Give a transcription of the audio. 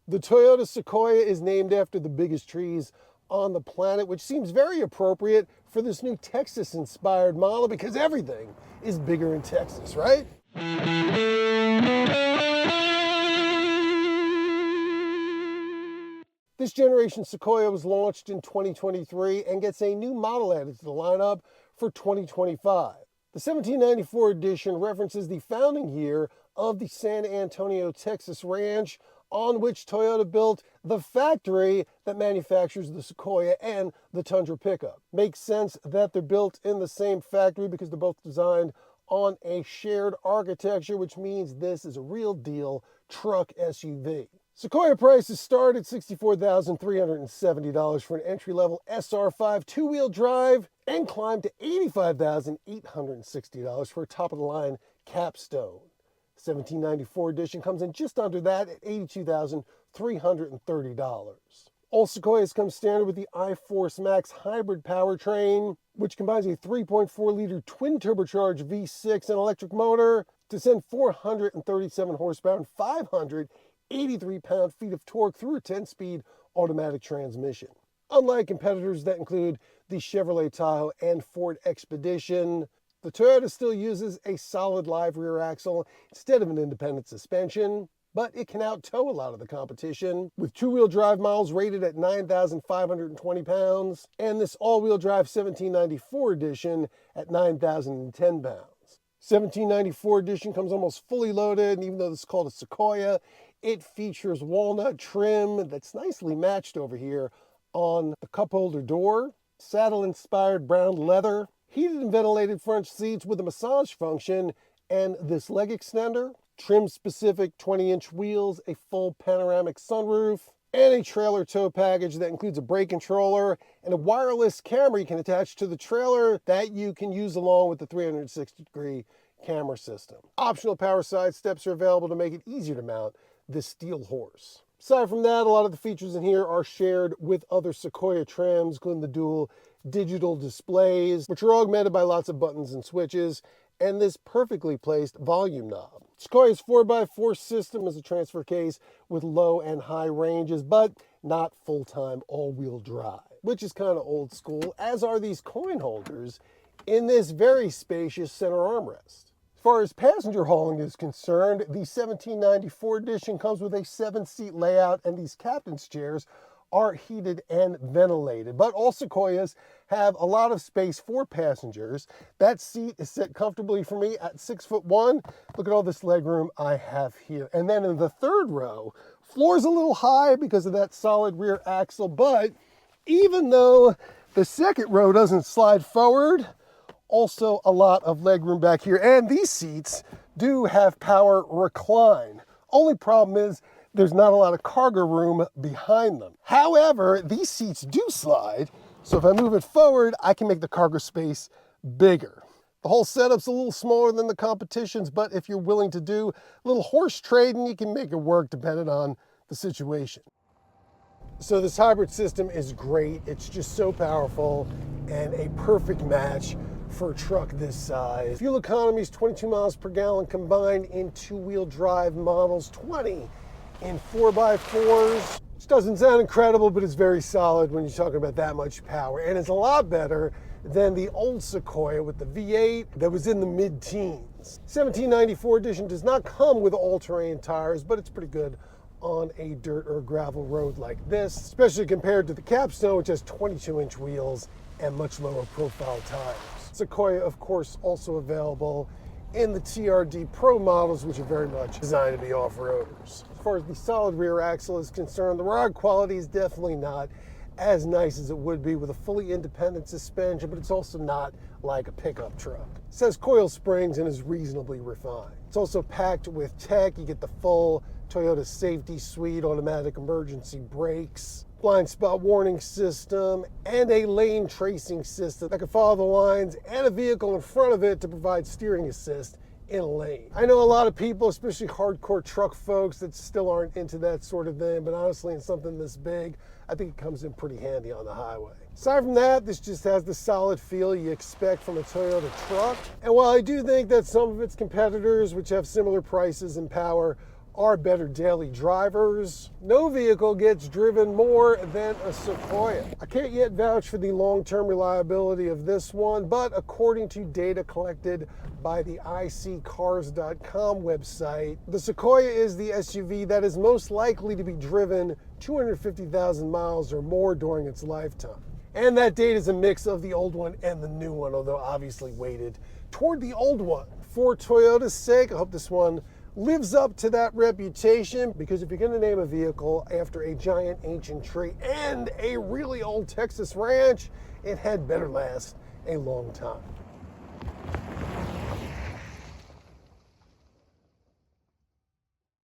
The Toyota Sequoia is named after the biggest trees on the planet, which seems very appropriate for this new Texas-inspired model because everything is bigger in Texas, right? This generation Sequoia was launched in 2023 and gets a new model added to the lineup for 2025. The 1794 edition references the founding year of the San Antonio, Texas ranch on which Toyota built the factory that manufactures the Sequoia and the Tundra pickup. Makes sense that they're built in the same factory because they're both designed on a shared architecture, which means this is a real deal truck SUV. Sequoia prices start at $64,370 for an entry-level SR5 two-wheel drive and climb to $85,860 for a top-of-the-line capstone. The 1794 edition comes in just under that at $82,330. All Sequoias come standard with the iForce Max hybrid powertrain, which combines a 3.4-liter twin-turbocharged V6 and electric motor to send 437 horsepower and 583 pound-feet of torque through a 10-speed automatic transmission. Unlike competitors that include the Chevrolet Tahoe and Ford Expedition, the Toyota still uses a solid live rear axle instead of an independent suspension, but it can out-tow a lot of the competition, with two-wheel drive miles rated at 9,520 pounds, and this all-wheel drive 1794 edition at 9,010 pounds. 1794 edition comes almost fully loaded, and even though this is called a Sequoia, it features walnut trim that's nicely matched over here on the cup holder door, saddle-inspired brown leather, heated and ventilated front seats with a massage function, and this leg extender, trim-specific 20-inch wheels, a full panoramic sunroof, and a trailer tow package that includes a brake controller and a wireless camera you can attach to the trailer that you can use along with the 360-degree camera system. Optional power side steps are available to make it easier to mount this steel horse. Aside from that, a lot of the features in here are shared with other Sequoia trims, including the dual digital displays, which are augmented by lots of buttons and switches, and this perfectly placed volume knob. Sequoia's 4x4 system is a transfer case with low and high ranges, but not full-time all-wheel drive, which is kind of old school, as are these coin holders in this very spacious center armrest. As far as passenger hauling is concerned, the 1794 edition comes with a 7-seat layout, and these captain's chairs are heated and ventilated. But all Sequoias have a lot of space for passengers. That seat is set comfortably for me at 6'1". Look at all this legroom I have here. And then in the third row, floor's a little high because of that solid rear axle, but even though the second row doesn't slide forward, also a lot of legroom back here. And these seats do have power recline. Only problem is there's not a lot of cargo room behind them. However, these seats do slide, so if I move it forward, I can make the cargo space bigger. The whole setup's a little smaller than the competition's, but if you're willing to do a little horse trading, you can make it work depending on the situation. So this hybrid system is great. It's just so powerful and a perfect match for a truck this size. Fuel economy is 22 miles per gallon combined in two-wheel drive models, 20 in 4x4s. Which doesn't sound incredible, but it's very solid when you're talking about that much power. And it's a lot better than the old Sequoia with the V8 that was in the mid-teens. 1794 edition does not come with all-terrain tires, but it's pretty good on a dirt or gravel road like this, especially compared to the Capstone, which has 22-inch wheels and much lower profile tires. Sequoia, of course, also available in the TRD Pro models, which are very much designed to be off-roaders. As far as the solid rear axle is concerned, the ride quality is definitely not as nice as it would be with a fully independent suspension, but it's also not like a pickup truck. It says coil springs and is reasonably refined. It's also packed with tech. You get the full Toyota safety suite, automatic emergency brakes, blind spot warning system, and a lane tracing system that can follow the lines and a vehicle in front of it to provide steering assist in a lane. I know a lot of people, especially hardcore truck folks, that still aren't into that sort of thing, but honestly, in something this big, I think it comes in pretty handy on the highway. Aside from that, this just has the solid feel you expect from a Toyota truck. And while I do think that some of its competitors, which have similar prices and power, are better daily drivers. No vehicle gets driven more than a Sequoia. I can't yet vouch for the long-term reliability of this one, but according to data collected by the iSeeCars.com website, the Sequoia is the SUV that is most likely to be driven 250,000 miles or more during its lifetime. And that data is a mix of the old one and the new one, although obviously weighted toward the old one. For Toyota's sake, I hope this one lives up to that reputation, because if you're going to name a vehicle after a giant ancient tree and a really old Texas ranch, it had better last a long time.